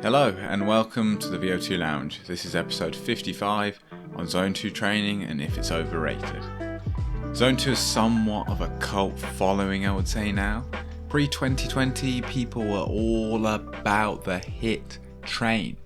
Hello and welcome to the VO2 Lounge. This is episode 55 on Zone 2 training and if it's overrated. Zone 2 is somewhat of a cult following, I would say now. Pre-2020, people were all about the HIIT train.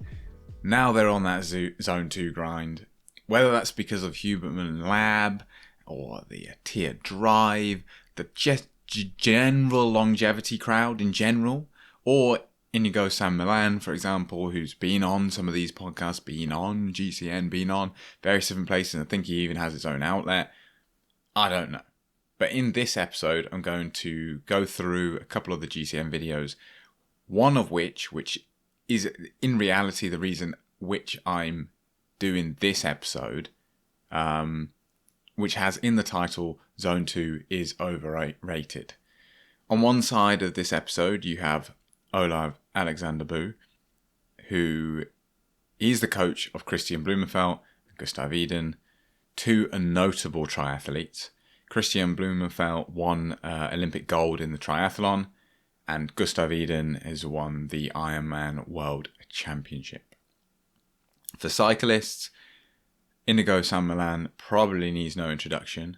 Now they're on that Zone 2 grind. Whether that's because of Huberman Lab or the Attia Drive, the just general longevity crowd in general, or Iñigo San Millán, for example, who's been on some of these podcasts, been on GCN, been on various different places, and I think he even has his own outlet. I don't know. But in this episode, I'm going to go through a couple of the GCN videos, one of which is in reality the reason which I'm doing this episode, which has in the title, Zone 2 is Overrated. On one side of this episode, you have Olav Aleksander Bu, who is the coach of Kristian Blummenfelt and Gustav Iden, two notable triathletes. Kristian Blummenfelt won Olympic gold in the triathlon, and Gustav Iden has won the Ironman World Championship. For cyclists, Iñigo San Millán probably needs no introduction.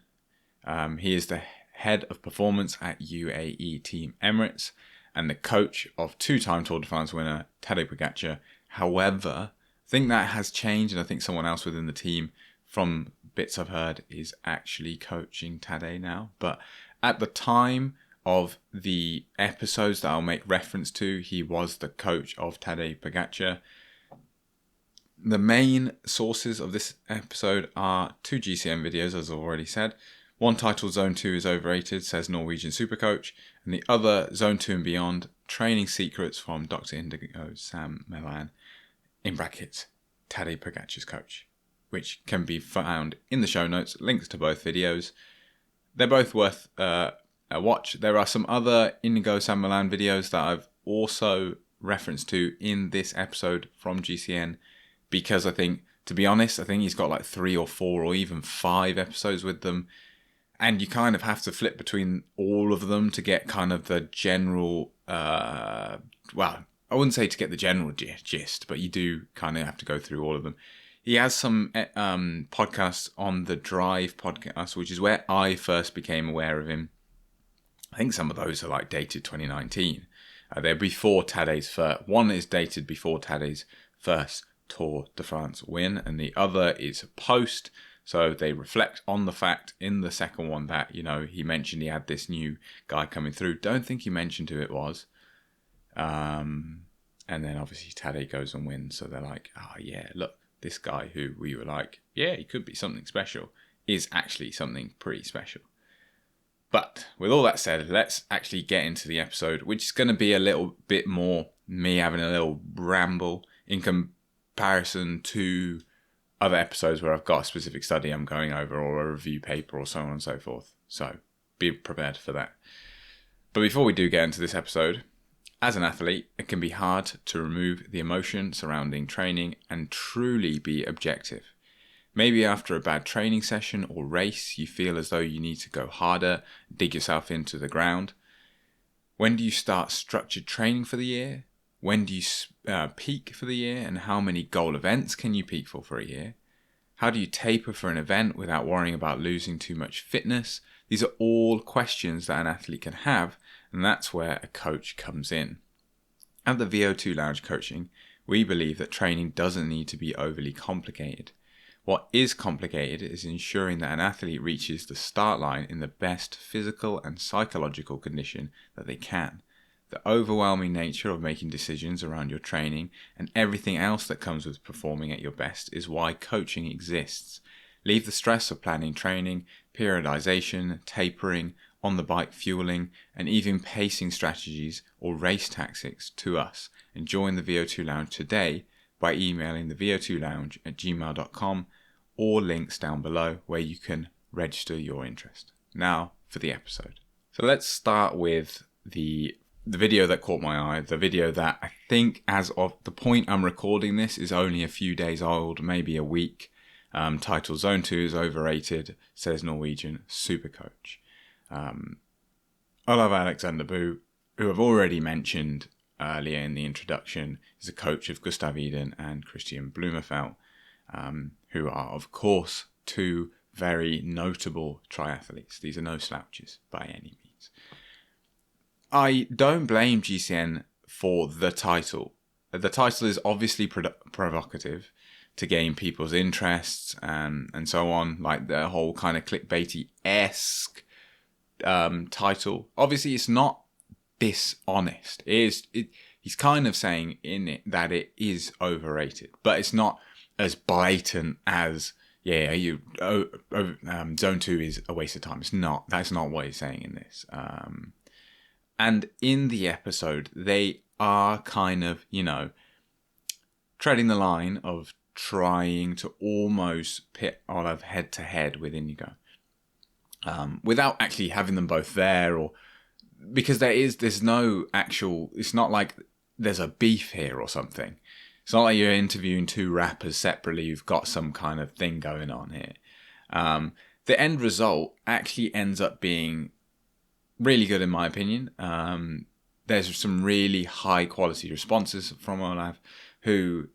He is the head of performance at UAE Team Emirates, and the coach of two-time Tour de France winner Tadej Pogačar. However, I think that has changed, and I think someone else within the team, from bits I've heard, is actually coaching Tadej now. But at the time of the episodes that I'll make reference to, he was the coach of Tadej Pogačar. The main sources of this episode are two GCN videos, as I've already said. One titled Zone 2 is Overrated, says Norwegian Supercoach, and the other Zone 2 and Beyond, Training Secrets from Dr. Iñigo San Millán, in brackets, Tadej Pogačar's coach, which can be found in the show notes, links to both videos. They're both worth a watch. There are some other Iñigo San Millán videos that I've also referenced to in this episode from GCN, because I think, to be honest, I think he's got like 3 or 4 or even 5 episodes with them. And you kind of have to flip between all of them to get kind of the general, I wouldn't say to get the general gist, but you do kind of have to go through all of them. He has some podcasts on the Drive podcast, which is where I first became aware of him. I think some of those are like dated 2019. They're before Tadej's first. One is dated before Tadej's first Tour de France win, and the other is post. So they reflect on the fact in the second one that, you know, he mentioned he had this new guy coming through. Don't think he mentioned who it was. And then obviously Tadej goes and wins. So they're like, oh yeah, look, this guy who we were like, yeah, he could be something special, is actually something pretty special. But with all that said, let's actually get into the episode, which is going to be a little bit more me having a little ramble in comparison to other episodes where I've got a specific study I'm going over or a review paper or so on and so forth. So be prepared for that. But before we do get into this episode, as an athlete, it can be hard to remove the emotion surrounding training and truly be objective. Maybe after a bad training session or race, you feel as though you need to go harder, dig yourself into the ground. When do you start structured training for the year? When do you peak for the year, and how many goal events can you peak for a year? How do you taper for an event without worrying about losing too much fitness? These are all questions that an athlete can have, and that's where a coach comes in. At the VO2 Lounge Coaching, we believe that training doesn't need to be overly complicated. What is complicated is ensuring that an athlete reaches the start line in the best physical and psychological condition that they can. The overwhelming nature of making decisions around your training and everything else that comes with performing at your best is why coaching exists. Leave the stress of planning training, periodization, tapering, on-the-bike fueling, and even pacing strategies or race tactics to us, and join the VO2 Lounge today by emailing the vo2lounge@gmail.com or links down below where you can register your interest. Now for the episode. So let's start with the video that caught my eye, the video that I think as of the point I'm recording this is only a few days old, maybe a week, titled Zone 2 is Overrated, says Norwegian Supercoach. Olav Aleksander Bu, who I've already mentioned earlier in the introduction, is a coach of Gustav Iden and Christian Blumenfeld, who are, of course, two very notable triathletes. These are no slouches by any means. I don't blame GCN for the title. The title is obviously provocative to gain people's interests and so on, like the whole kind of clickbaity-esque title. Obviously, it's not dishonest. He's kind of saying in it that it is overrated, but it's not as blatant as Zone 2 is a waste of time. It's not. That's not what he's saying in this. And in the episode, they are kind of, treading the line of trying to almost pit Olav head to head with Iñigo, without actually having them both there, or because there's no actual. It's not like there's a beef here or something. It's not like you're interviewing two rappers separately. You've got some kind of thing going on here. The end result actually ends up being really good in my opinion. There's some really high quality responses from Olav, who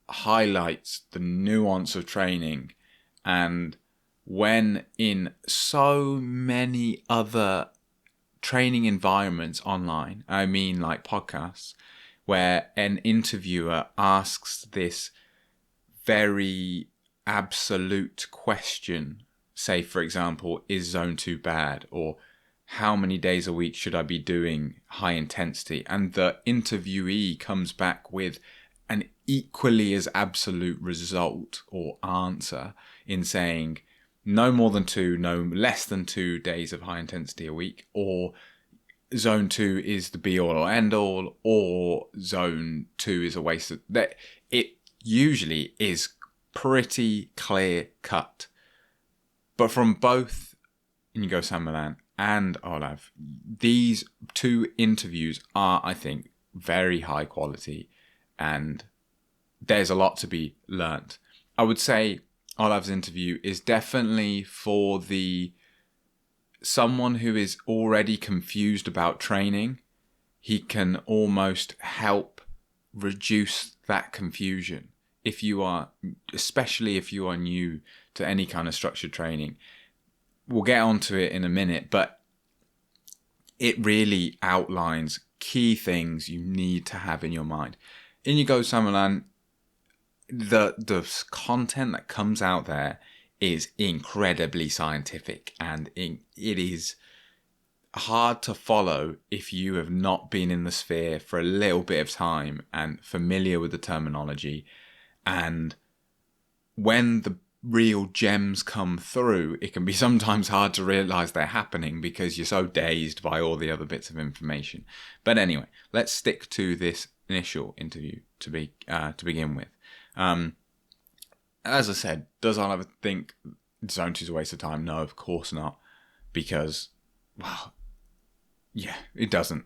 highlights the nuance of training, and when in so many other training environments online, I mean like podcasts, where an interviewer asks this very absolute question, say for example, is Zone 2 bad? Or how many days a week should I be doing high intensity? And the interviewee comes back with an equally as absolute result or answer in saying no more than 2, no less than 2 days of high intensity a week, or Zone 2 is the be all or end all, or Zone 2 is a waste of that. It usually is pretty clear cut. But from both Iñigo San Millán and Olav, these two interviews are, I think, very high quality, and there's a lot to be learnt. I would say Olav's interview is definitely for someone who is already confused about training. He can almost help reduce that confusion. Especially if you are new to any kind of structured training. We'll get onto it in a minute, but it really outlines key things you need to have in your mind. Iñigo San Millán, the content that comes out there is incredibly scientific, and it is hard to follow if you have not been in the sphere for a little bit of time and familiar with the terminology. And when the real gems come through, it can be sometimes hard to realize they're happening because you're so dazed by all the other bits of information. But anyway, let's stick to this initial interview to begin with. As I said, does Oliver think Zone 2 is a waste of time? No, of course not. Because, it doesn't.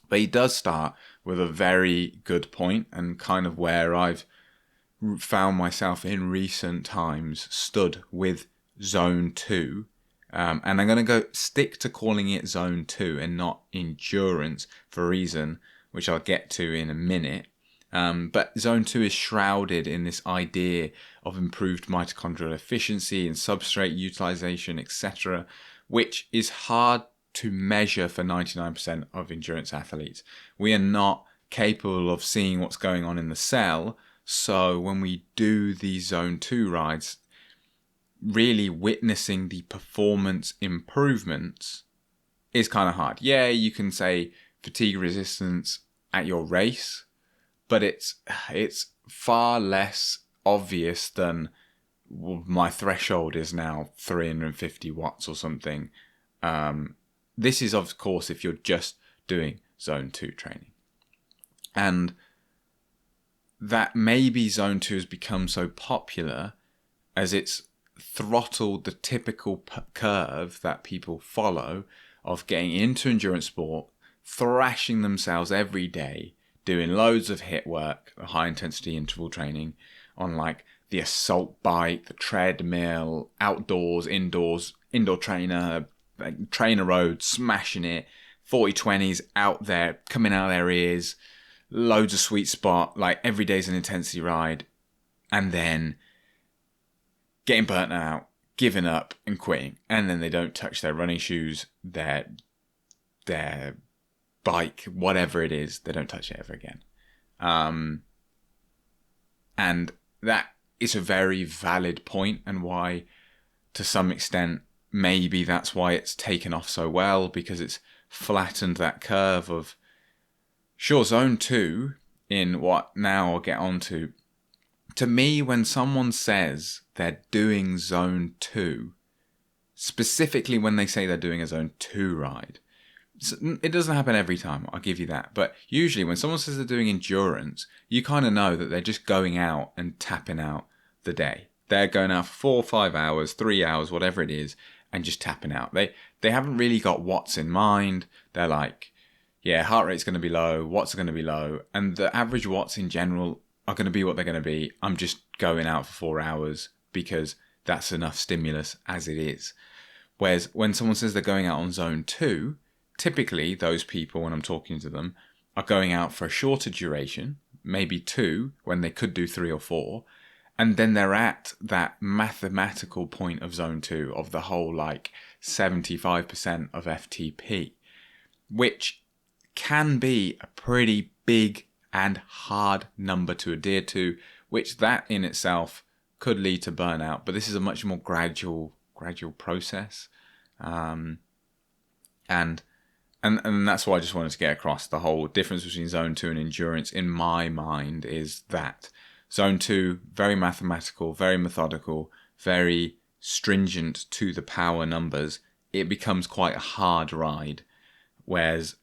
But he does start with a very good point, and kind of where I've found myself in recent times stood with Zone 2. And I'm going to stick to calling it Zone 2 and not endurance for a reason, which I'll get to in a minute. But Zone 2 is shrouded in this idea of improved mitochondrial efficiency and substrate utilization, etc., which is hard to measure for 99% of endurance athletes. We are not capable of seeing what's going on in the cell, so when we do these Zone 2 rides, really witnessing the performance improvements is kind of hard. Yeah, you can say fatigue resistance at your race, but it's far less obvious than my threshold is now 350 watts or something. This is, of course, if you're just doing Zone 2 training. And that maybe Zone 2 has become so popular as it's throttled the typical curve that people follow of getting into endurance sport, thrashing themselves every day, doing loads of HIIT work, high intensity interval training on like the assault bike, the treadmill, outdoors, indoor trainer, like, trainer road, smashing it, 40-20s out there, coming out of their ears, loads of sweet spot, like every day's an intensity ride, and then getting burnt out, giving up and quitting, and then they don't touch their running shoes, their bike, whatever it is, they don't touch it ever again. And that is a very valid point, and why, to some extent, maybe that's why it's taken off so well, because it's flattened that curve of, sure, zone 2 in what now I'll get on to me, when someone says they're doing zone 2, specifically when they say they're doing a zone 2 ride, it doesn't happen every time, I'll give you that. But usually when someone says they're doing endurance, you kind of know that they're just going out and tapping out the day. They're going out for 4 or 5 hours, 3 hours, whatever it is, and just tapping out. They haven't really got watts in mind. They're like, yeah, heart rate's going to be low, watts are going to be low, and the average watts in general are going to be what they're going to be. I'm just going out for 4 hours because that's enough stimulus as it is. Whereas when someone says they're going out on zone 2, typically those people, when I'm talking to them, are going out for a shorter duration, maybe 2, when they could do 3 or 4. And then they're at that mathematical point of zone 2 of the whole, like 75% of FTP, which can be a pretty big and hard number to adhere to, which that in itself could lead to burnout. But this is a much more gradual process. And that's what I just wanted to get across. The whole difference between zone 2 and endurance, in my mind, is that zone 2, very mathematical, very methodical, very stringent to the power numbers. It becomes quite a hard ride. Whereas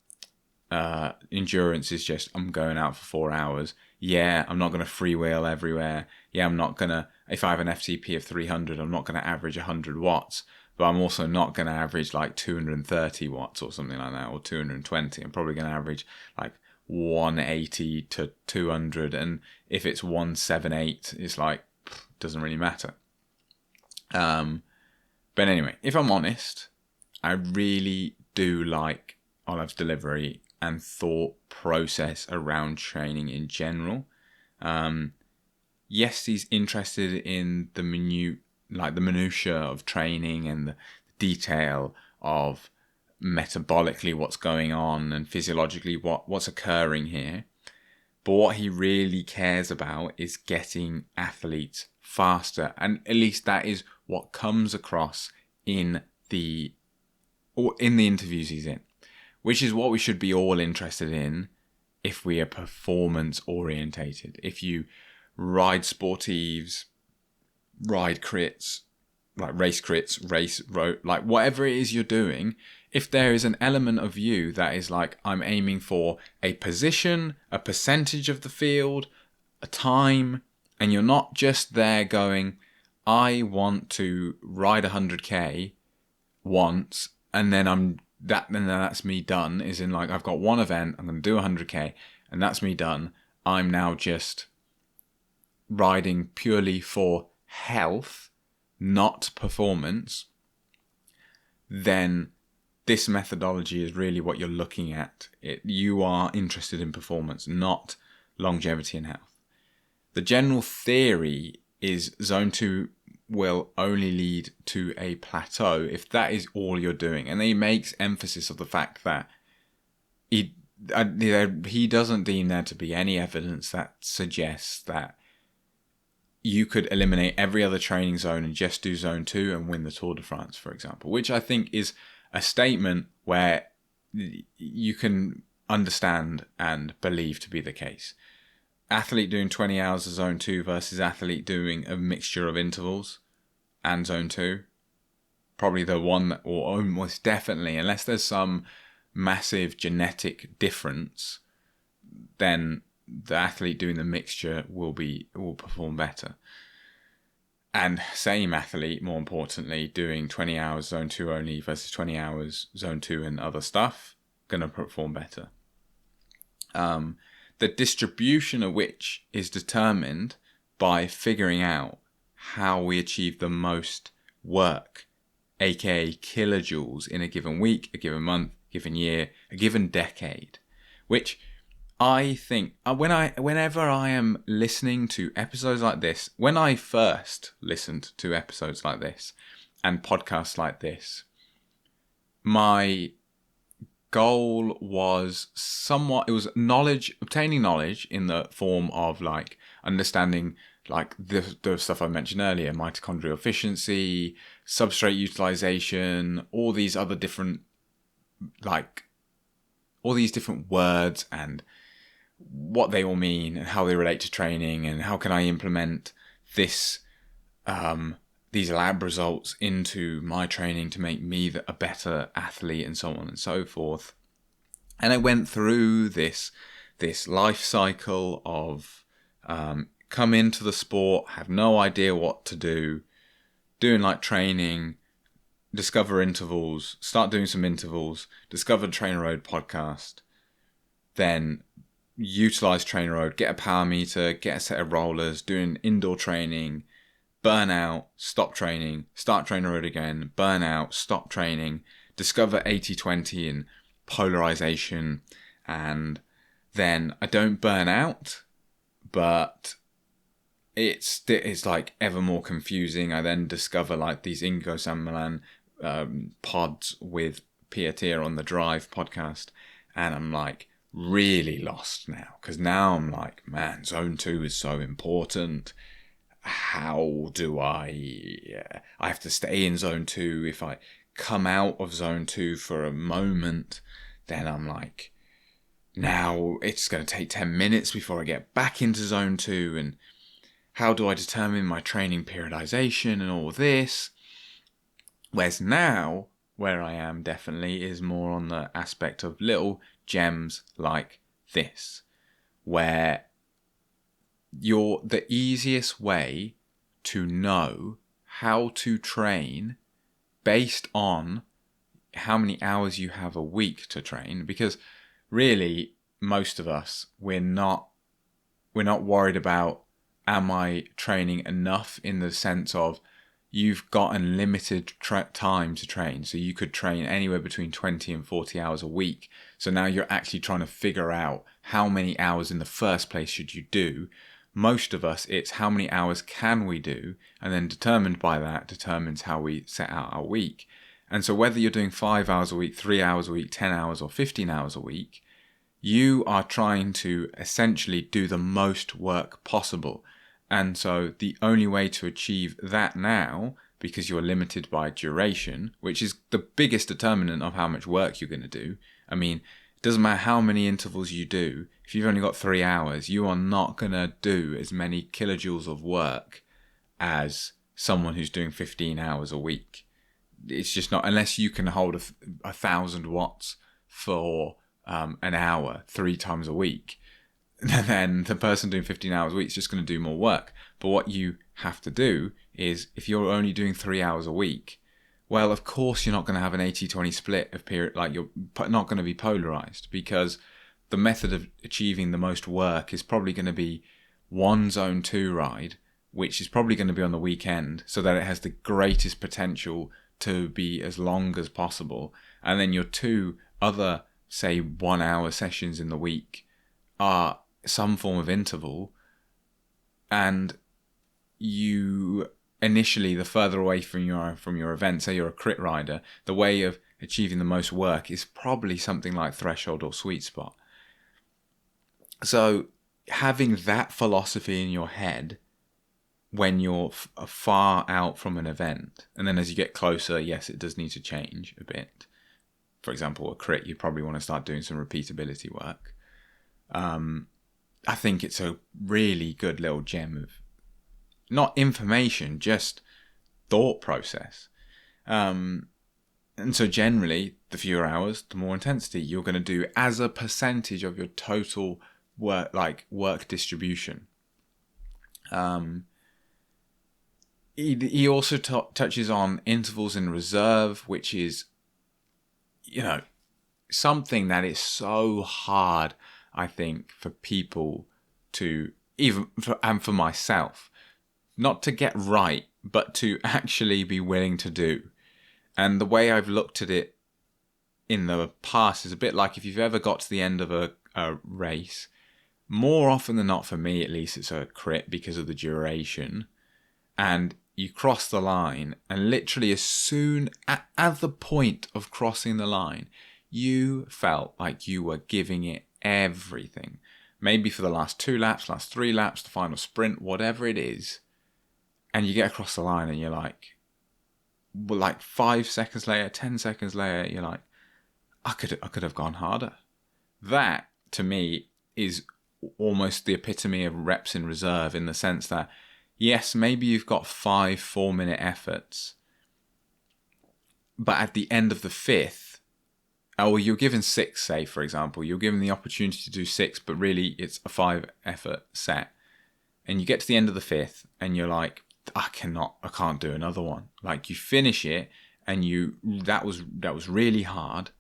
endurance is just, I'm going out for 4 hours. Yeah, I'm not going to freewheel everywhere. Yeah, I'm not going to, if I have an FTP of 300, I'm not going to average 100 watts. But I'm also not going to average like 230 watts or something like that, or 220. I'm probably going to average like 180 to 200. And if it's 178, it's like, doesn't really matter. But anyway, if I'm honest, I really do like Olav's delivery and thought process around training in general. Yes, he's interested in the minutiae of training and the detail of metabolically what's going on and physiologically what's occurring here. But what he really cares about is getting athletes faster, and at least that is what comes across in the interviews he's in, which is what we should be all interested in if we are performance orientated. If you ride sportives, ride crits, like race crits, race road, like whatever it is you're doing, if there is an element of you that is like, I'm aiming for a position, a percentage of the field, a time, and you're not just there going, I want to ride 100k once, and then that's me done, is in like, I've got one event, I'm going to do 100k, and that's me done. I'm now just riding purely for health, not performance. Then this methodology is really what you're looking at. You are interested in performance, not longevity and health. The general theory is zone 2 will only lead to a plateau if that is all you're doing. And he makes emphasis of the fact that he doesn't deem there to be any evidence that suggests that you could eliminate every other training zone and just do zone 2 and win the Tour de France, for example, which I think is a statement where you can understand and believe to be the case. Athlete doing 20 hours of zone 2 versus athlete doing a mixture of intervals and zone 2. Probably the one that, or almost definitely, unless there's some massive genetic difference, then the athlete doing the mixture will perform better. And same athlete, more importantly, doing 20 hours zone 2 only versus 20 hours zone 2 and other stuff, going to perform better. The distribution of which is determined by figuring out how we achieve the most work aka kilojoules, in a given week, a given month, a given year, a given decade, which I think whenever I am listening to episodes like this, when I first listened to episodes like this and podcasts like this, my goal was obtaining knowledge in the form of like understanding like the stuff I mentioned earlier, mitochondrial efficiency, substrate utilization, all these different words and what they all mean and how they relate to training and how can I implement these lab results into my training to make me a better athlete and so on and so forth. And I went through this life cycle of come into the sport, have no idea what to do, doing like training, discover intervals, start doing some intervals, discover Trainer Road podcast, then utilize Trainer Road, get a power meter, get a set of rollers, doing indoor training, burn out, stop training, start Trainer Road again, burn out, stop training, discover 80-20 and polarization, and then I don't burn out, but it's like ever more confusing. I then discover like these Iñigo San Millán pods with Pieter on the Drive podcast, and I'm like really lost now, because now I'm like, man, zone 2 is so important. How do I have to stay in zone 2. If I come out of zone 2 for a moment, then I'm like, now it's going to take 10 minutes before I get back into zone 2, and how do I determine my training periodization and all this? Whereas now, where I am definitely is more on the aspect of little gems like this, where the easiest way to know how to train based on how many hours you have a week to train, because really most of us, we're not worried about am I training enough, in the sense of you've got unlimited time to train, so you could train anywhere between 20 and 40 hours a week. So now you're actually trying to figure out how many hours in the first place should you do. Most of us, it's how many hours can we do, and then determined by that determines how we set out our week. And so whether you're doing 5 hours a week, 3 hours a week, 10 hours or 15 hours a week, you are trying to essentially do the most work possible. And so the only way to achieve that now, because you're limited by duration, which is the biggest determinant of how much work you're going to do. I mean, it doesn't matter how many intervals you do. If you've only got 3 hours, you are not going to do as many kilojoules of work as someone who's doing 15 hours a week. It's just not, unless you can hold 1,000 watts for an hour 3 times a week. Then the person doing 15 hours a week is just going to do more work. But what you have to do is, if you're only doing 3 hours a week, well, of course you're not going to have an 80-20 split of period, like you're not going to be polarized, because the method of achieving the most work is probably going to be one zone 2 ride, which is probably going to be on the weekend, so that it has the greatest potential to be as long as possible. And then your 2 other, say, 1 hour sessions in the week are some form of interval, and you initially, the further away from your event, say you're a crit rider, the way of achieving the most work is probably something like threshold or sweet spot. So having that philosophy in your head when you're far out from an event, and then as you get closer, yes, it does need to change a bit. For example, a crit, you probably want to start doing some repeatability work. I think it's a really good little gem of not information, just thought process. And so generally, the fewer hours, the more intensity you're going to do as a percentage of your total work distribution. He also touches on intervals in reserve, which is, something that is so hard, I think, for people to and for myself, not to get right, but to actually be willing to do. And the way I've looked at it in the past is a bit like if you've ever got to the end of a race, more often than not, for me at least, it's a crit because of the duration. And you cross the line, and literally as soon at the point of crossing the line, you felt like you were giving it everything. Maybe for the last 2 laps, last 3 laps, the final sprint, whatever it is. And you get across the line and you're like, well, like 5 seconds later, 10 seconds later, you're like, I could have gone harder. That, to me, is almost the epitome of reps in reserve, in the sense that, yes, maybe you've got 5 4-minute efforts, but at the end of the 5th, or you're given 6, say, for example, you're given the opportunity to do 6, but really it's a 5 effort set. And you get to the end of the 5th and you're like, I can't do another one. Like, you finish it and that was really hard.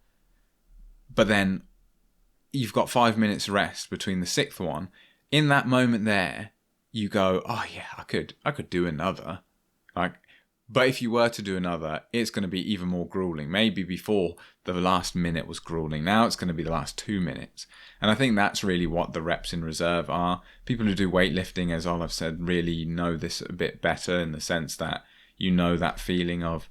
But then you've got 5 minutes rest between the 6th one. In that moment there, you go, oh yeah, I could do another. But if you were to do another, it's going to be even more grueling. Maybe before the last minute was grueling. Now it's going to be the last 2 minutes. And I think that's really what the reps in reserve are. People who do weightlifting, as Olav said, really know this a bit better, in the sense that you know that feeling of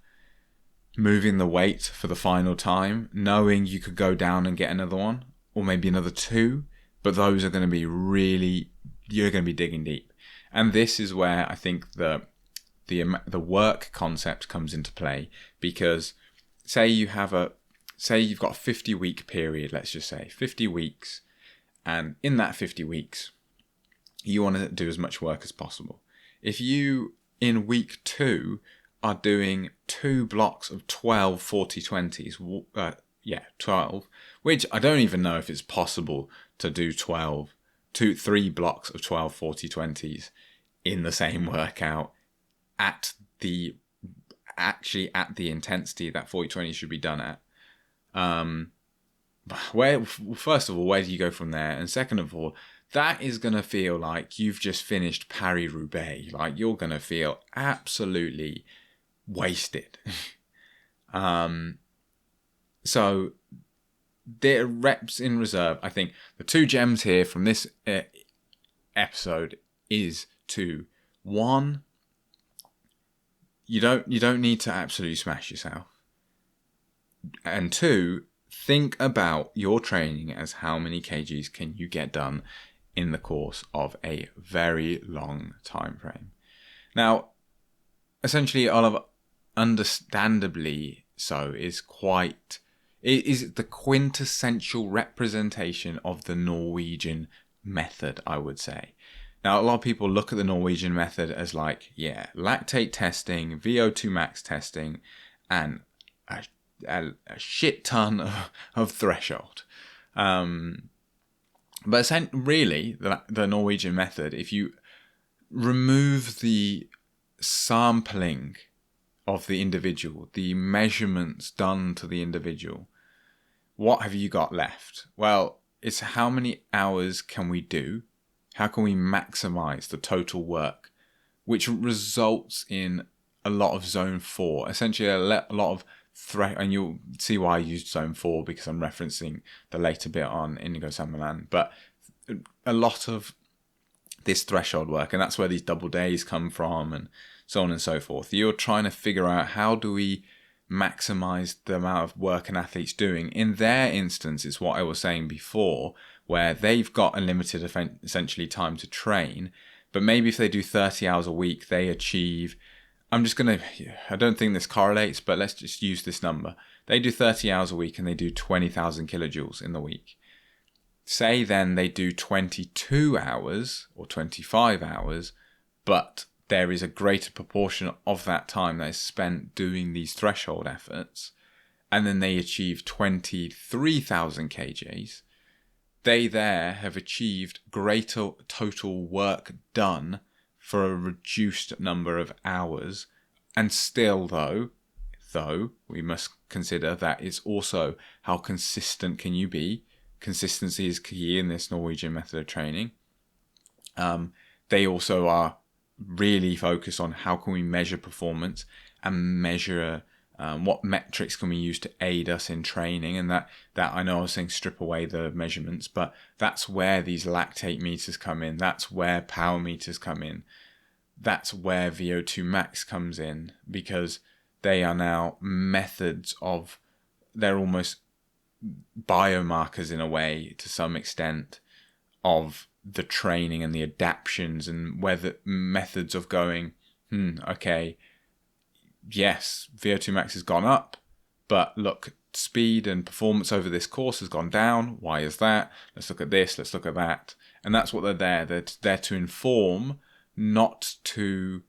moving the weight for the final time, knowing you could go down and get another one, or maybe another 2, but those are going to be you're going to be digging deep. And this is where I think the work concept comes into play, because say you've got a 50-week period, let's just say 50 weeks, and in that 50 weeks you want to do as much work as possible. If you in week 2 are doing 2 blocks of 12 40-20s, 12, which I don't even know if it's possible to do 3 blocks of 12 40-20s in the same workout at the intensity that 40-20 should be done at. First of all, where do you go from there? And second of all, that is going to feel like you've just finished Paris-Roubaix. Like, you're going to feel absolutely wasted. So the reps in reserve, I think the 2 gems here from this episode is to, 1, you don't need to absolutely smash yourself. And 2, think about your training as how many kgs can you get done in the course of a very long time frame. Now, essentially, Olav, understandably so, is the quintessential representation of the Norwegian method, I would say. Now, a lot of people look at the Norwegian method as like, yeah, lactate testing, VO2 max testing, and a shit ton of threshold. But really, the Norwegian method, if you remove the sampling of the individual, the measurements done to the individual, what have you got left? Well, it's how many hours can we do? How can we maximize the total work, which results in a lot of zone 4, essentially a lot of and you'll see why I used zone 4, because I'm referencing the later bit on Iñigo San Millán, but a lot of this threshold work, and that's where these double days come from, and so on and so forth. You're trying to figure out, how do we maximize the amount of work an athlete's doing? In their instance, it's what I was saying before, where they've got a limited, essentially, time to train, but maybe if they do 30 hours a week, they achieve, I don't think this correlates, but let's just use this number. They do 30 hours a week and they do 20,000 kilojoules in the week. Say then they do 22 hours or 25 hours, but there is a greater proportion of that time that is spent doing these threshold efforts, and then they achieve 23,000 kgs. They there have achieved greater total work done for a reduced number of hours. And still, though we must consider that it's also how consistent can you be. Consistency is key in this Norwegian method of training. They also are really focused on how can we measure performance and measure What metrics can we use to aid us in training? And that I know I was saying strip away the measurements, but that's where these lactate meters come in. That's where power meters come in. That's where VO2 max comes in, because they are now methods of, they're almost biomarkers in a way, to some extent, of the training and the adaptions, and whether methods of going, okay, yes, VO2 max has gone up, but look, speed and performance over this course has gone down. Why is that? Let's look at this, let's look at that. And that's what they're there. They're there to inform, not to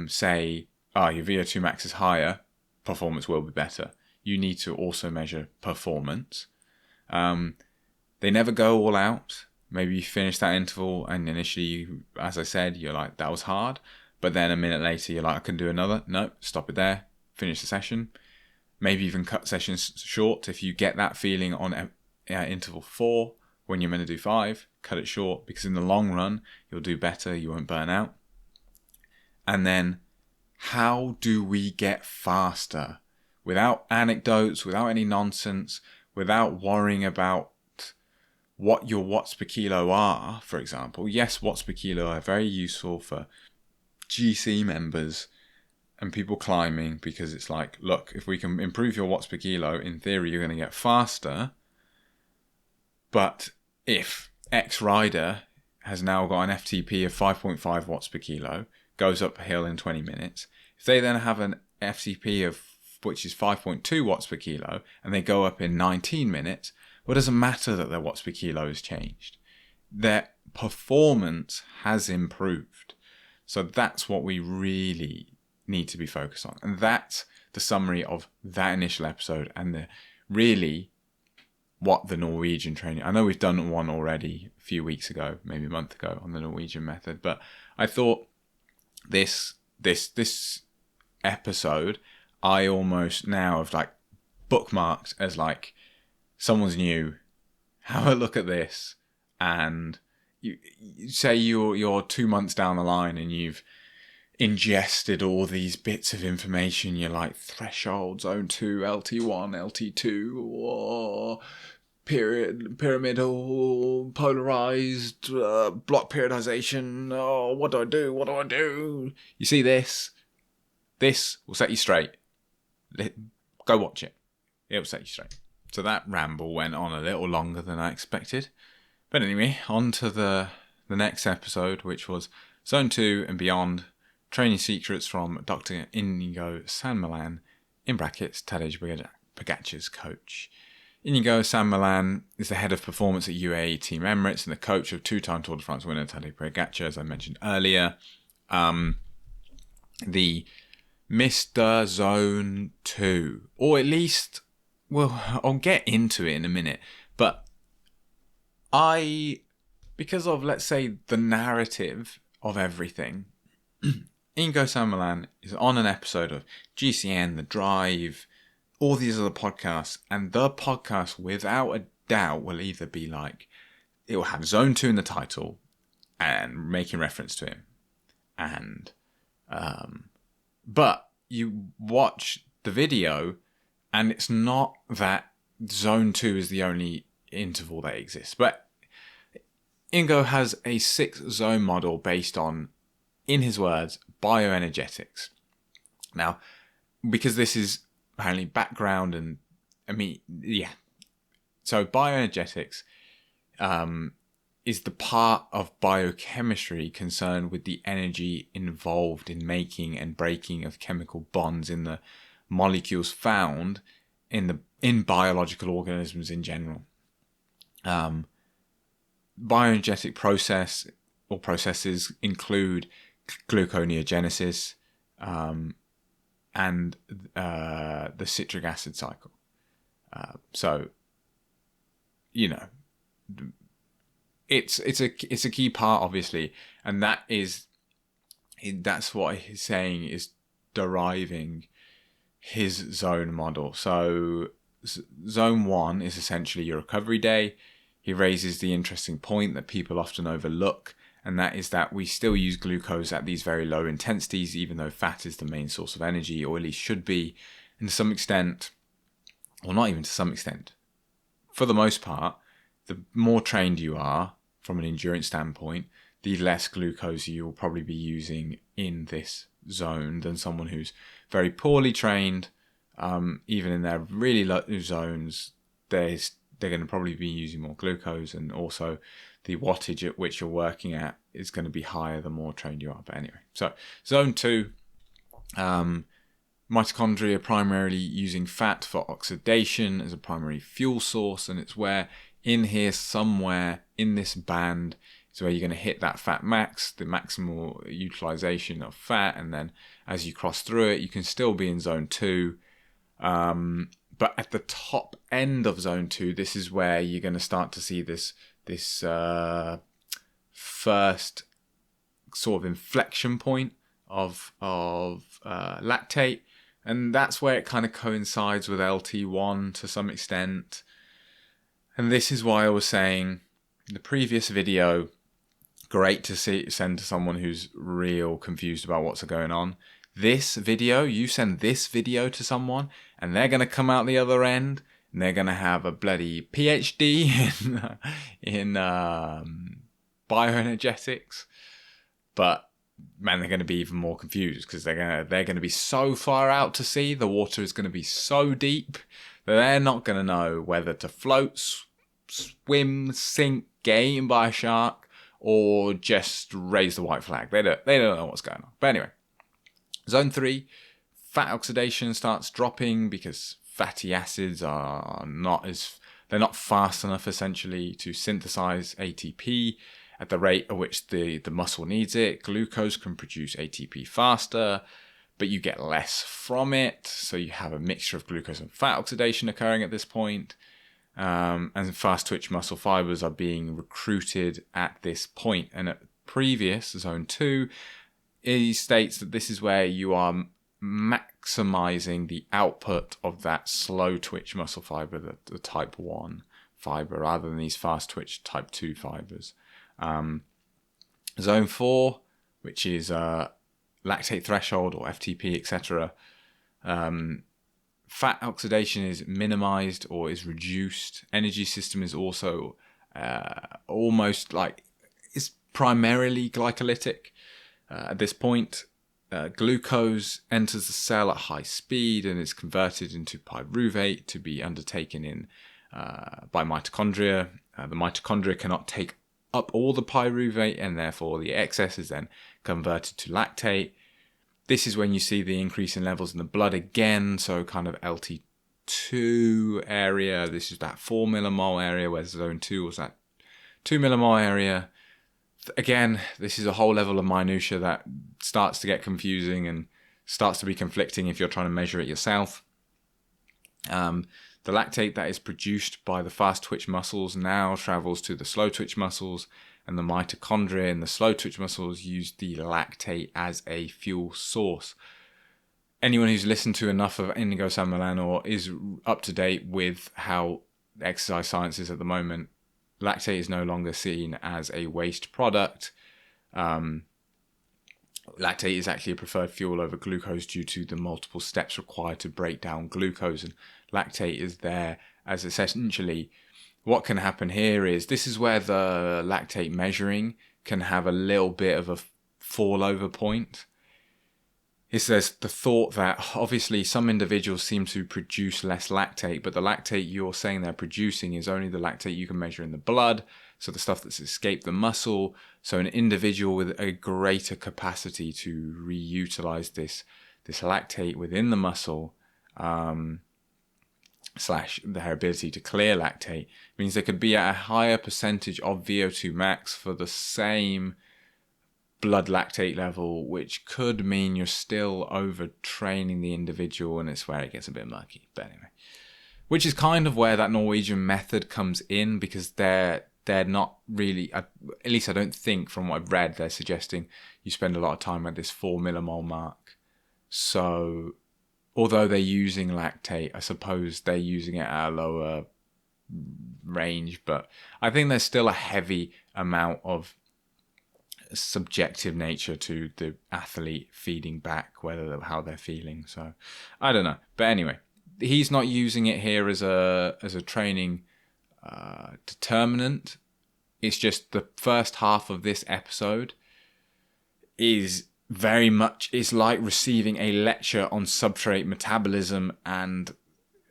say, your VO2 max is higher, performance will be better. You need to also measure performance. They never go all out. Maybe you finish that interval and initially, as I said, you're like, that was hard. But then a minute later, you're like, I can do another. No, stop it there. Finish the session. Maybe even cut sessions short. If you get that feeling on interval 4 when you're meant to do 5, cut it short, because in the long run, you'll do better. You won't burn out. And then, how do we get faster? Without anecdotes, without any nonsense, without worrying about what your watts per kilo are, for example. Yes, watts per kilo are very useful for GC members and people climbing, because it's like, look, if we can improve your watts per kilo, in theory, you're going to get faster. But if X rider has now got an FTP of 5.5 watts per kilo, goes up a hill in 20 minutes, if they then have an FTP of which is 5.2 watts per kilo, and they go up in 19 minutes, well, it doesn't matter that their watts per kilo has changed. Their performance has improved. So that's what we really need to be focused on. And that's the summary of that initial episode, and really what the Norwegian training. I know we've done one already a few weeks ago, maybe a month ago, on the Norwegian method, but I thought this episode, I almost now have like bookmarked as like, someone's new, have a look at this, and you say you're 2 months down the line and you've ingested all these bits of information. You're like, threshold, zone 2, LT1, LT2, or pyramidal, polarized, block periodization. Oh, what do I do? You see this will set you straight. Go watch it. It will set you straight. So that ramble went on a little longer than I expected. But anyway, on to the next episode, which was Zone 2 and Beyond, Training Secrets from Dr. Iñigo San Millán, in brackets, Tadej Pogačar's coach. Iñigo San Millán is the head of performance at UAE Team Emirates and the coach of two-time Tour de France winner Tadej Pogačar, as I mentioned earlier. The Mr. Zone 2, or at least, well, I'll get into it in a minute, but because of, let's say, the narrative of everything, Iñigo San Millán is on an episode of GCN, The Drive, all these other podcasts, and the podcast, without a doubt, will either be like, it will have Zone 2 in the title, and making reference to him, and but you watch the video and it's not that Zone 2 is the only interval that exists. But Iñigo has a 6-zone model based on, in his words, bioenergetics. Now, because this is apparently background and, so bioenergetics is the part of biochemistry concerned with the energy involved in making and breaking of chemical bonds in the molecules found in biological organisms in general. Bioenergetic process or processes include gluconeogenesis and the citric acid cycle. So, it's a key part, obviously, and that's what he's saying is deriving his zone model. So zone 1 is essentially your recovery day. He raises the interesting point that people often overlook, and that is that we still use glucose at these very low intensities, even though fat is the main source of energy, or at least should be. And to some extent, or not even to some extent, for the most part, the more trained you are from an endurance standpoint, the less glucose you'll probably be using in this zone than someone who's very poorly trained. Even in their really low zones, they're going to probably be using more glucose, and also the wattage at which you're working at is going to be higher the more trained you are. But anyway, so zone 2, mitochondria primarily using fat for oxidation as a primary fuel source, and it's where in here somewhere in this band is where you're going to hit that fat max, the maximal utilization of fat, and then as you cross through it, you can still be in zone 2. But at the top end of zone 2, this is where you're going to start to see this first sort of inflection point of lactate, and that's where it kind of coincides with LT1 to some extent. And this is why I was saying in the previous video, great to send to someone who's real confused about what's going on. This video, you send this video to someone and they're going to come out the other end and they're going to have a bloody PhD in bioenergetics. But man, they're going to be even more confused because they're going to be so far out to sea. The water is going to be so deep that they're not going to know whether to float, swim, sink, get eaten by a shark, or just raise the white flag. They don't know what's going on. But anyway, zone 3, fat oxidation starts dropping because fatty acids are they're not fast enough essentially to synthesize ATP at the rate at which the muscle needs it. Glucose can produce ATP faster, but you get less from it. So you have a mixture of glucose and fat oxidation occurring at this point. And fast twitch muscle fibers are being recruited at this point. And at previous zone 2, he states that this is where you are maximizing the output of that slow twitch muscle fiber, the type 1 fiber, rather than these fast twitch type 2 fibers. Zone 4, which is lactate threshold or FTP, etc. Fat oxidation is minimized or is reduced. Energy system is also almost like it's primarily glycolytic. At this point, glucose enters the cell at high speed and is converted into pyruvate to be undertaken in by mitochondria. The mitochondria cannot take up all the pyruvate, and therefore the excess is then converted to lactate. This is when you see the increase in levels in the blood again, so kind of LT2 area. This is that 4 millimole area, where zone 2 was that 2 millimole area. Again, this is a whole level of minutia that starts to get confusing and starts to be conflicting if you're trying to measure it yourself. The lactate that is produced by the fast twitch muscles now travels to the slow twitch muscles, and the mitochondria in the slow twitch muscles use the lactate as a fuel source. Anyone who's listened to enough of Iñigo San Millán or is up to date with how exercise science is at the moment, lactate is no longer seen as a waste product. Lactate is actually a preferred fuel over glucose due to the multiple steps required to break down glucose, and lactate is there as essentially what can happen here is this is where the lactate measuring can have a little bit of a fall over point. There's the thought that obviously some individuals seem to produce less lactate, but the lactate you're saying they're producing is only the lactate you can measure in the blood, so the stuff that's escaped the muscle. So an individual with a greater capacity to reutilize this lactate within the muscle, slash their ability to clear lactate, means they could be at a higher percentage of VO2 max for the same blood lactate level, which could mean you're still overtraining the individual, and it's where it gets a bit murky. But anyway, which is kind of where that Norwegian method comes in, because they're not really, at least I don't think from what I've read, they're suggesting you spend a lot of time at this 4 millimole mark. So although they're using lactate, I suppose they're using it at a lower range, but I think there's still a heavy amount of subjective nature to the athlete feeding back how they're feeling. So I don't know, but anyway, he's not using it here as a training determinant. It's just the first half of this episode is very much, it's like receiving a lecture on substrate metabolism and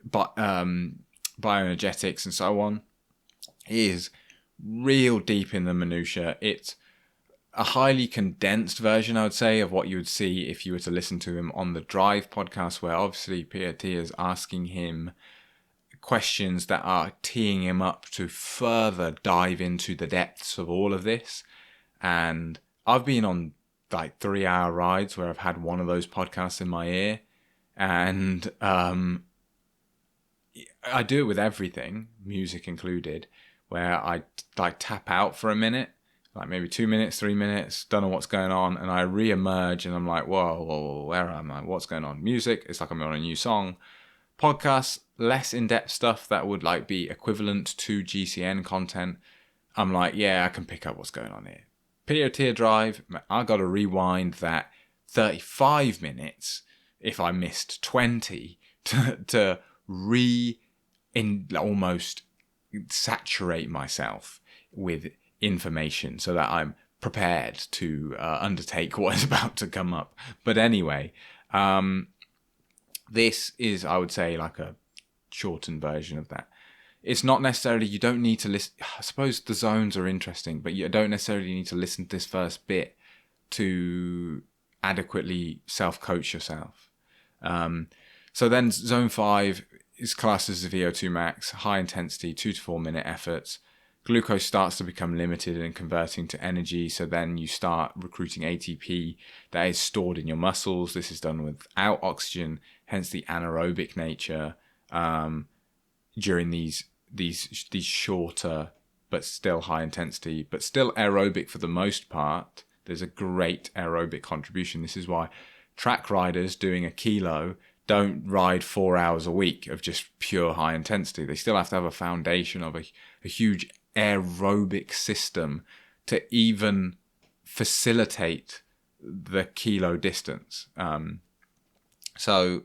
bioenergetics and so on. It is real deep in the minutiae. It's a highly condensed version, I would say, of what you would see if you were to listen to him on the Drive podcast, where obviously Peter is asking him questions that are teeing him up to further dive into the depths of all of this. And I've been on like 3-hour rides where I've had one of those podcasts in my ear, and I do it with everything, music included, where I like tap out for a minute, like maybe 2 minutes, 3 minutes, don't know what's going on, and I re-emerge and I'm like, whoa, where am I? What's going on? Music, it's like I'm on a new song. Podcasts, less in-depth stuff that would like be equivalent to GCN content. I'm like, yeah, I can pick up what's going on here. Peer-to-peer Drive, I got to rewind that 35 minutes if I missed 20 to almost saturate myself with information so that I'm prepared to undertake what is about to come up. But anyway, this is, I would say, like a shortened version of that. It's not necessarily, you don't need to listen. I suppose the zones are interesting, but you don't necessarily need to listen to this first bit to adequately self-coach yourself. So then zone 5 is classed as a VO2 max, high intensity, 2 to 4 minute efforts. Glucose starts to become limited and converting to energy. So then you start recruiting ATP that is stored in your muscles. This is done without oxygen, hence the anaerobic nature during these shorter but still high intensity, but still aerobic for the most part. There's a great aerobic contribution. This is why track riders doing a kilo don't ride 4 hours a week of just pure high intensity. They still have to have a foundation of a huge aerobic system to even facilitate the kilo distance. So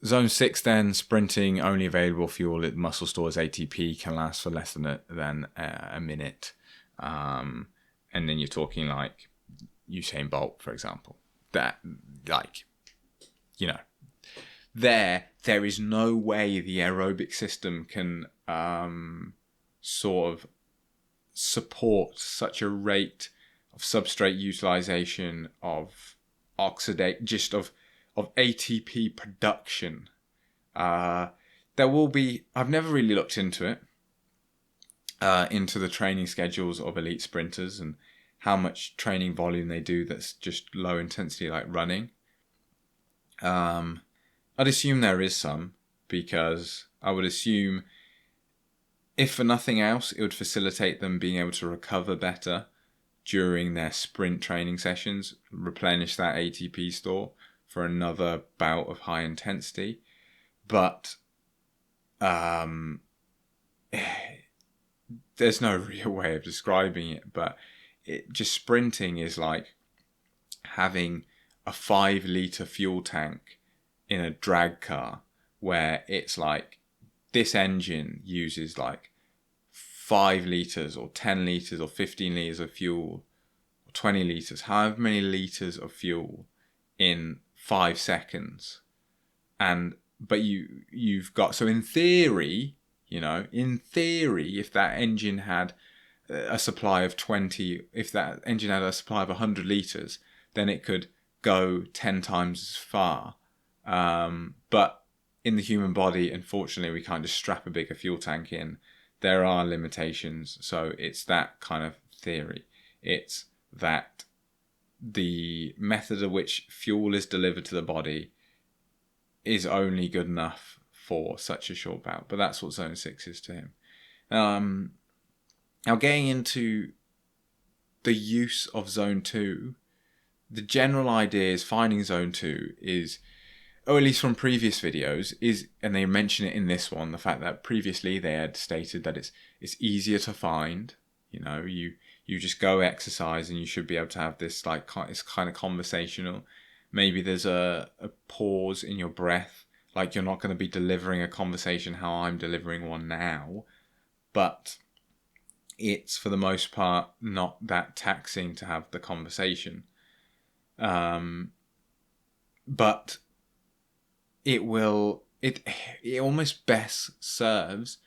zone 6 then, sprinting, only available fuel at muscle stores ATP, can last for less than a minute. And then you're talking like Usain Bolt, for example. That, like, you know, there is no way the aerobic system can sort of support such a rate of substrate utilization, of oxidate, just of ATP production. There will be, I've never really looked into it, into the training schedules of elite sprinters and how much training volume they do that's just low intensity, like running. I'd assume there is some, because I would assume, if for nothing else, it would facilitate them being able to recover better during their sprint training sessions, replenish that ATP store for another bout of high intensity. But there's no real way of describing it, but just sprinting is like having a 5-litre fuel tank in a drag car, where it's like this engine uses like 5 litres or 10 litres or 15 litres of fuel, or 20 litres, however many litres of fuel in 5 seconds. But you've got, so in theory, if that engine had a supply of 20, if that engine had a supply of 100 litres, then it could go 10 times as far. But in the human body, unfortunately, we can't just strap a bigger fuel tank in. There are limitations. So it's that kind of theory. It's that the method of which fuel is delivered to the body is only good enough for such a short bout. But that's what zone 6 is to him. Now, getting into the use of zone 2, the general idea is finding zone 2 is, or at least from previous videos, is, and they mention it in this one, the fact that previously they had stated that it's easier to find. You You just go exercise and you should be able to have this, like, it's kind of conversational. Maybe there's a pause in your breath. Like, you're not going to be delivering a conversation how I'm delivering one now. But it's, for the most part, not that taxing to have the conversation. But it almost best serves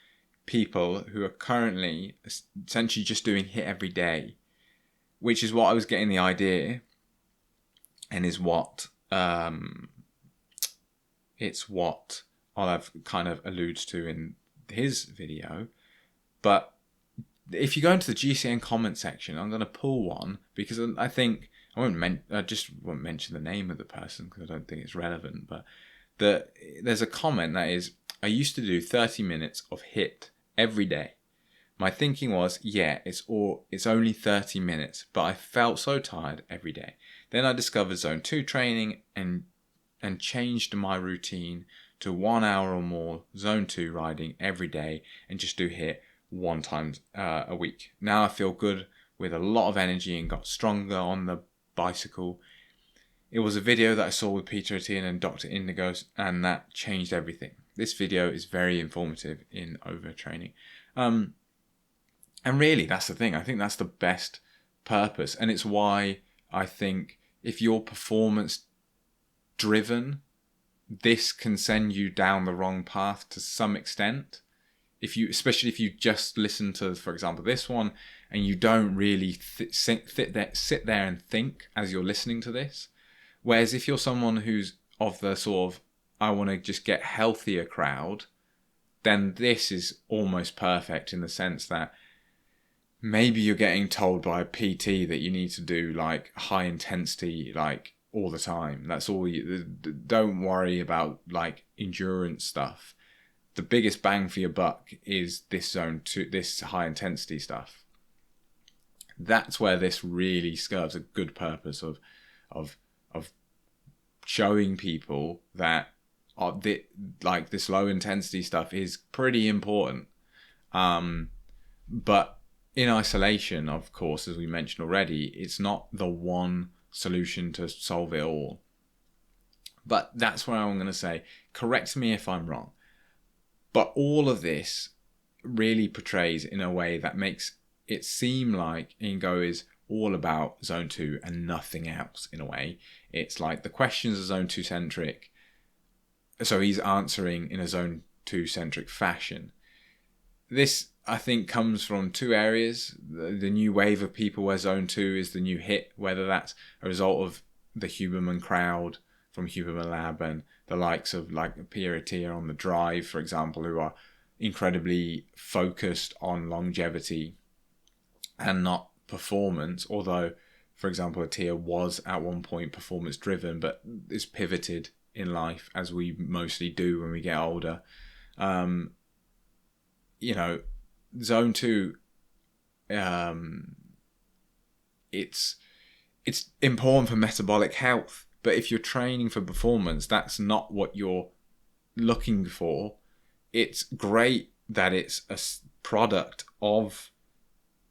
people who are currently essentially just doing HIIT every day, which is what I was getting the idea, and is what it's what Olav kind of alludes to in his video. But if you go into the GCN comment section, I'm going to pull one because I think I just won't mention the name of the person because I don't think it's relevant. But there's a comment that is, I used to do 30 minutes of HIIT every day. My thinking was, it's only 30 minutes, but I felt so tired every day. Then I discovered Zone 2 training and changed my routine to 1 hour or more Zone 2 riding every day and just do HIIT 1 time a week. Now I feel good with a lot of energy and got stronger on the bicycle. It was a video that I saw with Peter Attian and Dr. Iñigo, and that changed everything. This video is very informative in overtraining. And really, that's the thing. I think that's the best purpose. And it's why I think if you're performance driven, this can send you down the wrong path to some extent. Especially if you just listen to, for example, this one, and you don't really sit there and think as you're listening to this. Whereas if you're someone who's of the sort of, I want to just get healthier crowd, then this is almost perfect in the sense that maybe you're getting told by a PT that you need to do like high intensity, like all the time. That's all don't worry about like endurance stuff. The biggest bang for your buck is this Zone 2, this high intensity stuff. That's where this really serves a good purpose of showing people that like this low intensity stuff is pretty important. But in isolation, of course, as we mentioned already, it's not the one solution to solve it all. But that's where I'm going to say, correct me if I'm wrong. But all of this really portrays in a way that makes it seem like Iñigo is all about Zone 2 and nothing else in a way. It's like the questions are Zone 2 centric. So he's answering in a Zone 2 centric fashion. This, I think, comes from two areas. The new wave of people where Zone 2 is the new HIIT, whether that's a result of the Huberman crowd from Huberman Lab and the likes of like Peter Attian on the Drive, for example, who are incredibly focused on longevity and not performance. Although, for example, Attian was at one point performance driven, but is pivoted in life as we mostly do when we get older. Zone 2, it's important for metabolic health. But if you're training for performance, that's not what you're looking for. It's great that it's a product of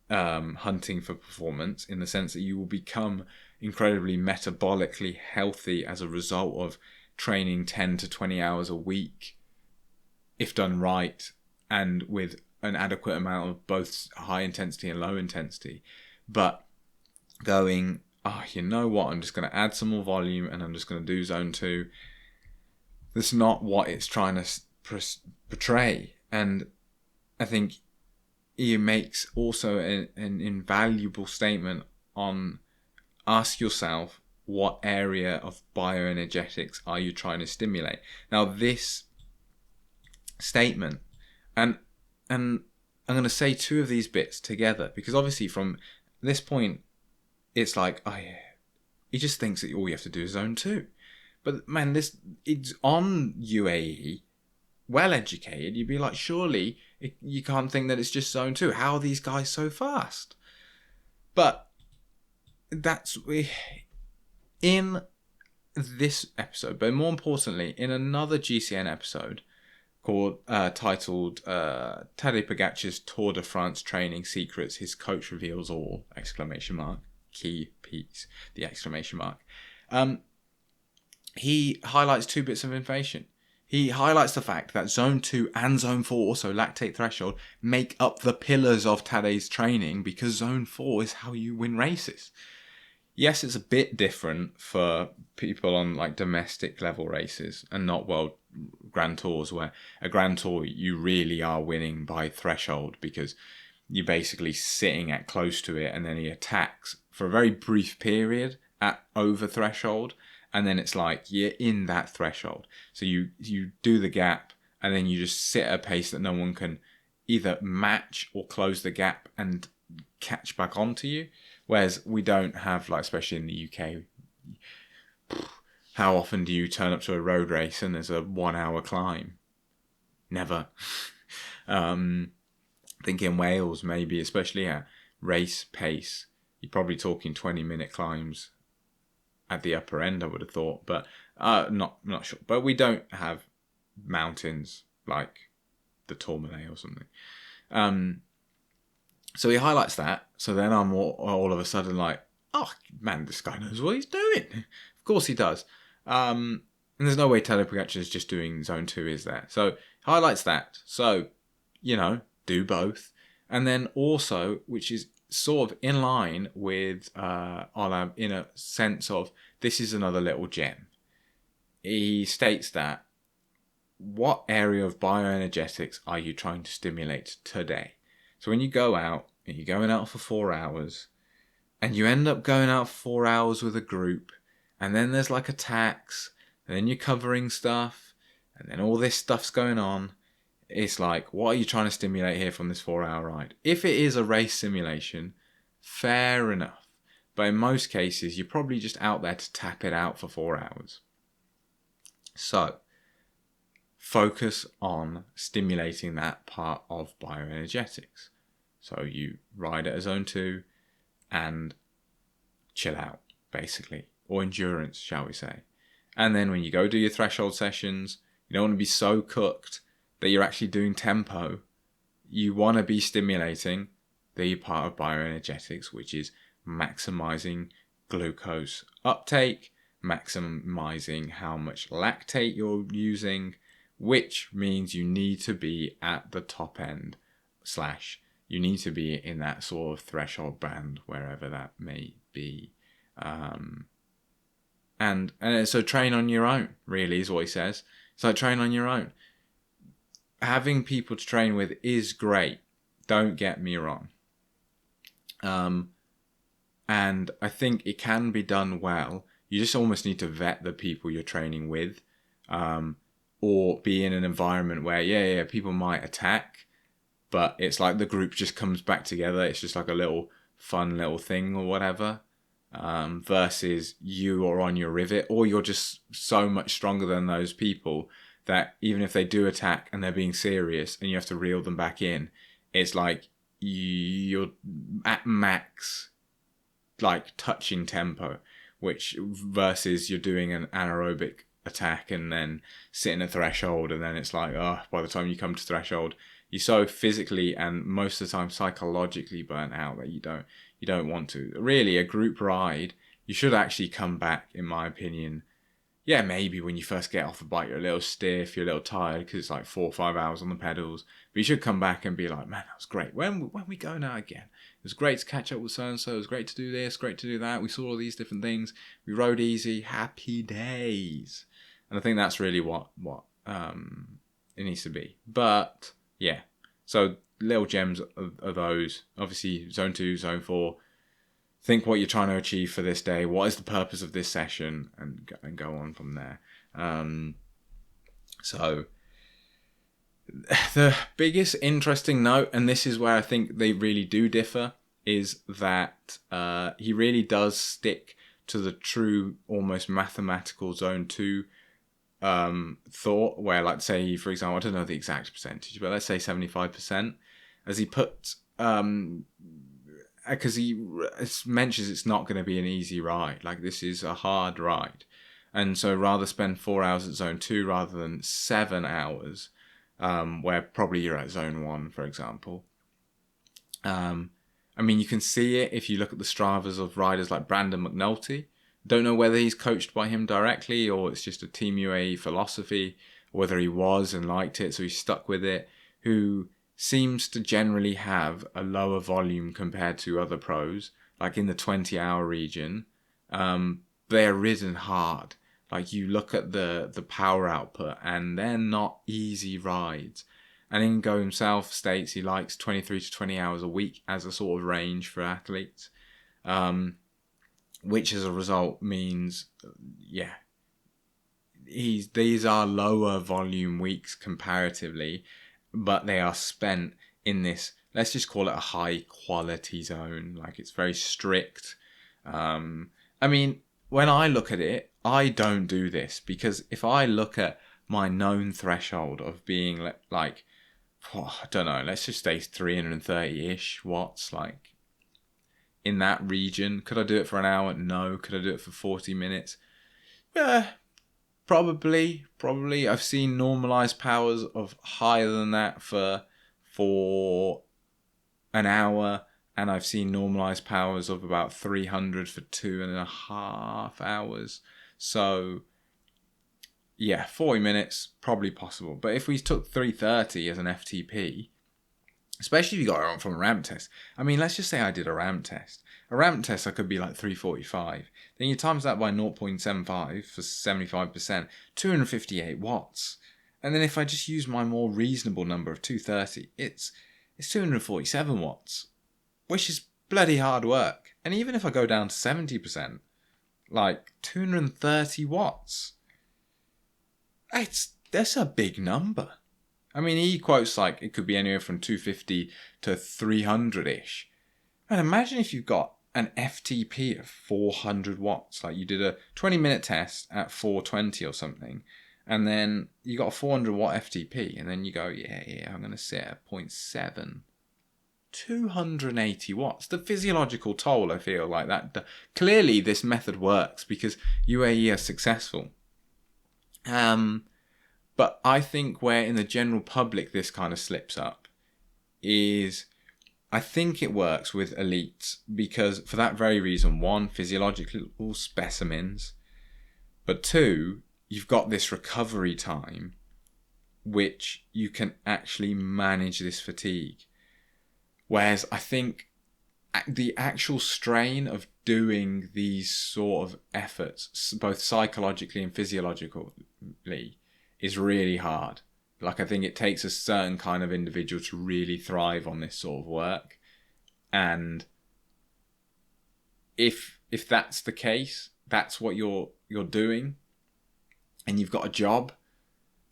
hunting for performance, in the sense that you will become incredibly metabolically healthy as a result of training 10 to 20 hours a week, if done right, and with an adequate amount of both high intensity and low intensity. But going, you know what, I'm just going to add some more volume and I'm just going to do Zone 2. That's not what it's trying to portray. And I think he makes also an invaluable statement on, ask yourself, what area of bioenergetics are you trying to stimulate? Now this statement, and I'm going to say two of these bits together, because obviously from this point, it's like, he just thinks that all you have to do is Zone 2. But man, it's on UAE, well educated. You'd be like, surely you can't think that it's just Zone 2. How are these guys so fast? But that's in this episode, but more importantly, in another GCN episode titled Tadej Pogačar's Tour de France Training Secrets. His coach reveals all! ! Key piece, the exclamation mark. He highlights two bits of information. He highlights the fact that Zone 2 and Zone 4, so lactate threshold, make up the pillars of Tadej's training, because Zone 4 is how you win races. Yes, it's a bit different for people on like domestic level races and not world Grand Tours, where a Grand Tour you really are winning by threshold, because you're basically sitting at close to it and then he attacks for a very brief period at over threshold, and then it's like you're in that threshold. So you do the gap and then you just sit at a pace that no one can either match or close the gap and catch back onto you. Whereas we don't have, like, especially in the UK, how often do you turn up to a road race and there's a 1 hour climb? Never. I think in Wales, maybe, especially at race pace, you're probably talking 20-minute climbs at the upper end, I would have thought, but not sure. But we don't have mountains like the Tourmalet or something. So he highlights that. So then I'm all of a sudden like, oh man, this guy knows what he's doing. Of course he does. And there's no way Tadej Pogačar is just doing Zone 2, is there? So highlights that. So, do both. And then also, which is sort of in line with Olav in a sense of, this is another little gem. He states that, what area of bioenergetics are you trying to stimulate today? So when you go out, and you're going out for 4 hours, and you end up going out for 4 hours with a group, and then there's like attacks, and then you're covering stuff, and then all this stuff's going on, it's like, what are you trying to stimulate here from this 4-hour ride? If it is a race simulation, fair enough. But in most cases, you're probably just out there to tap it out for 4 hours. So, focus on stimulating that part of bioenergetics. So you ride at a Zone 2 and chill out, basically. Or endurance, shall we say. And then when you go do your threshold sessions, you don't want to be so cooked that you're actually doing tempo. You want to be stimulating the part of bioenergetics, which is maximizing glucose uptake, maximizing how much lactate you're using, which means you need to be at the top end / you need to be in that sort of threshold band, wherever that may be. And so train on your own, really, is what he says. So train on your own. Having people to train with is great. Don't get me wrong. And I think it can be done well. You just almost need to vet the people you're training with. Or be in an environment where, people might attack, but it's like the group just comes back together. It's just like a little fun little thing or whatever. Versus you are on your rivet, or you're just so much stronger than those people that even if they do attack and they're being serious and you have to reel them back in, it's like you're at max, like touching tempo, which versus you're doing an anaerobic attack and then sitting at threshold, and then it's like, by the time you come to threshold, you're so physically and most of the time psychologically burnt out that you don't want to. Really, a group ride, you should actually come back, in my opinion. Yeah, maybe when you first get off the bike, you're a little stiff, you're a little tired because it's like 4 or 5 hours on the pedals. But you should come back and be like, man, that was great. When we go now again? It was great to catch up with so-and-so. It was great to do this, great to do that. We saw all these different things. We rode easy. Happy days. And I think that's really what it needs to be. But, yeah. So, little gems of those. Obviously, Zone 2, Zone 4. Think what you're trying to achieve for this day. What is the purpose of this session? And go on from there. So, the biggest interesting note, and this is where I think they really do differ, is that he really does stick to the true, almost mathematical Zone 2 thought, where, like, say, for example, I don't know the exact percentage, but let's say 75%, as he puts, because he mentions it's not going to be an easy ride. Like, this is a hard ride. And so rather spend 4 hours at Zone 2 rather than 7 hours, where probably you're at zone 1, for example. I mean, you can see it if you look at the Stravas of riders like Brandon McNulty. Don't know whether he's coached by him directly or it's just a Team UAE philosophy, or whether he was and liked it, so he stuck with it, who seems to generally have a lower volume compared to other pros, like in the 20-hour region. They're ridden hard. Like, you look at the power output and they're not easy rides. And Iñigo himself states he likes 23 to 20 hours a week as a sort of range for athletes, which as a result means, these are lower volume weeks comparatively, but they are spent in this, let's just call it a high quality zone. Like, it's very strict. I mean, when I look at it, I don't do this, because if I look at my known threshold of being like, I don't know, let's just say 330-ish watts, like in that region. Could I do it for an hour? No. Could I do it for 40 minutes? Yeah, probably. I've seen normalized powers of higher than that for an hour, and I've seen normalized powers of about 300 for 2.5 hours. So yeah, 40 minutes, probably possible. But if we took 330 as an FTP, especially if you got it on from a ramp test. I mean, let's just say I did a ramp test. A ramp test, I could be like 345. Then you times that by 0.75 for 75%, 258 watts. And then if I just use my more reasonable number of 230, it's 247 watts, which is bloody hard work. And even if I go down to 70%, like 230 watts, that's a big number. I mean, he quotes like it could be anywhere from 250 to 300-ish. And imagine if you've got an FTP of 400 watts. Like, you did a 20-minute test at 420 or something, and then you got a 400 watt FTP, and then you go, yeah, I'm going to sit at 0.7. 280 watts. The physiological toll, I feel like that. Clearly, this method works because UAE are successful. But I think where in the general public this kind of slips up is, I think it works with elites because for that very reason, one, physiological specimens, but two, you've got this recovery time which you can actually manage this fatigue. Whereas I think the actual strain of doing these sort of efforts, both psychologically and physiologically, is really hard. Like, I think it takes a certain kind of individual to really thrive on this sort of work. And if that's the case, that's what you're doing, and you've got a job,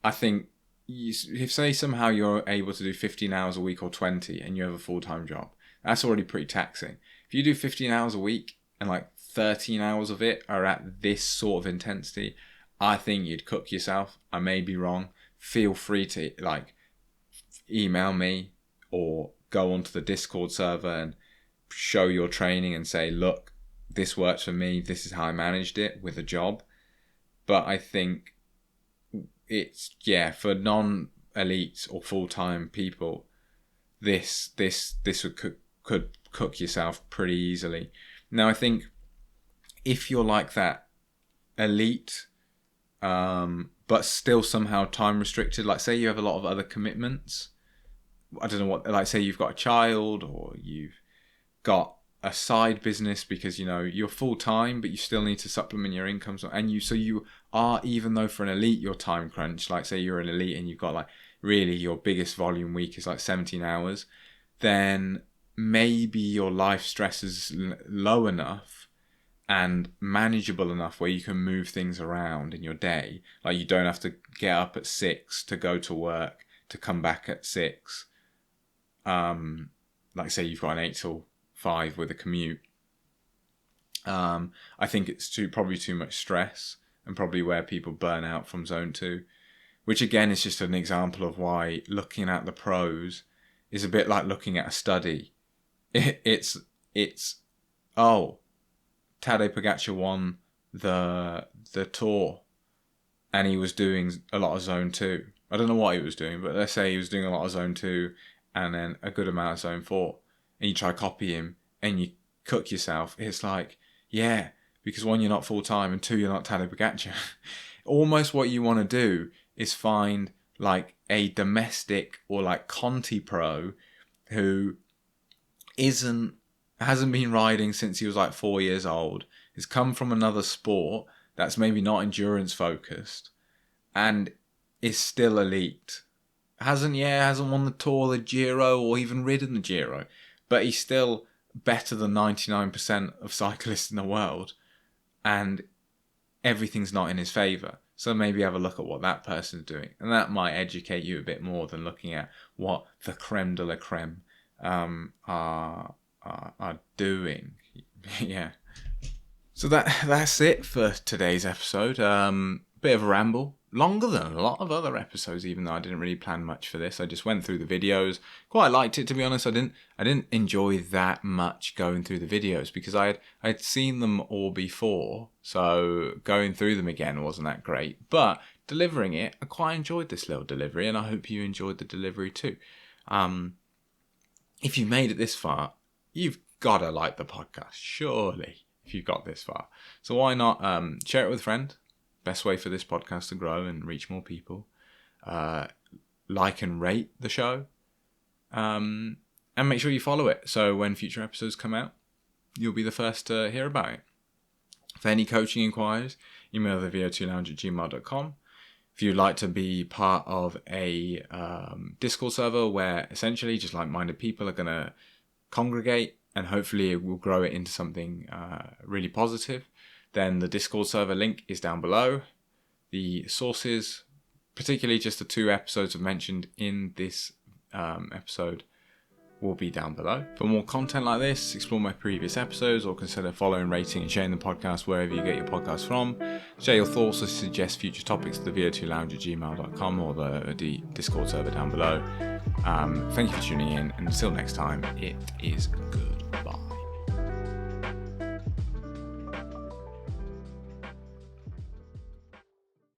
I think if say somehow you're able to do 15 hours a week or 20 and you have a full-time job, that's already pretty taxing. If you do 15 hours a week and like 13 hours of it are at this sort of intensity, I think you'd cook yourself. I may be wrong. Feel free to like email me or go onto the Discord server and show your training and say, look, this works for me. This is how I managed it with a job. But I think it's, for non-elites or full-time people, this could cook yourself pretty easily. Now, I think if you're like that elite, but still somehow time restricted, like say you have a lot of other commitments, I don't know what, like say you've got a child or you've got a side business because, you know, you're full time, but you still need to supplement your income. And you are, even though for an elite, you're time crunched, like say you're an elite and you've got like really your biggest volume week is like 17 hours, then maybe your life stress is low enough and manageable enough where you can move things around in your day. Like, you don't have to get up at 6 to go to work to come back at 6. Like say you've got an 8 till 5 with a commute. I think it's probably too much stress, and probably where people burn out from zone 2, which again is just an example of why looking at the pros is a bit like looking at a study. It's Tadej Pogačar won the Tour and he was doing a lot of zone 2. I don't know what he was doing, but let's say he was doing a lot of zone 2 and then a good amount of zone 4, and you try to copy him and you cook yourself. It's like, yeah, because 1, you're not full time, and 2, you're not Tadej Pogačar. Almost what you want to do is find like a domestic or like Conti pro who hasn't been riding since he was like 4 years old, has come from another sport that's maybe not endurance focused, and is still elite. Hasn't won the Tour, the Giro, or even ridden the Giro, but he's still better than 99% of cyclists in the world, and everything's not in his favour. So maybe have a look at what that person's doing, and that might educate you a bit more than looking at what the creme de la creme are doing. Yeah. So that's it for today's episode. Bit of a ramble, longer than a lot of other episodes, even though I didn't really plan much for this. I just went through the videos. Quite liked it, to be honest. I didn't enjoy that much going through the videos because I had seen them all before, so going through them again wasn't that great. But delivering it, I quite enjoyed this little delivery, and I hope you enjoyed the delivery too. If you made it this far, you've got to like the podcast, surely, if you've got this far. So why not share it with a friend? Best way for this podcast to grow and reach more people. Like and rate the show. And make sure you follow it, so when future episodes come out, you'll be the first to hear about it. For any coaching inquiries, email the vo2lounge@gmail.com. If you'd like to be part of a Discord server where essentially just like-minded people are going to congregate, and hopefully it will grow it into something really positive, then the Discord server link is down below. The sources, particularly just the 2 episodes I've mentioned in this episode, will be down below. For more content like this, explore my previous episodes, or consider following, rating and sharing the podcast wherever you get your podcasts from. Share your thoughts or suggest future topics to the vo2lounge@gmail.com or the Discord server down below. Thank you for tuning in, and until next time, it is good.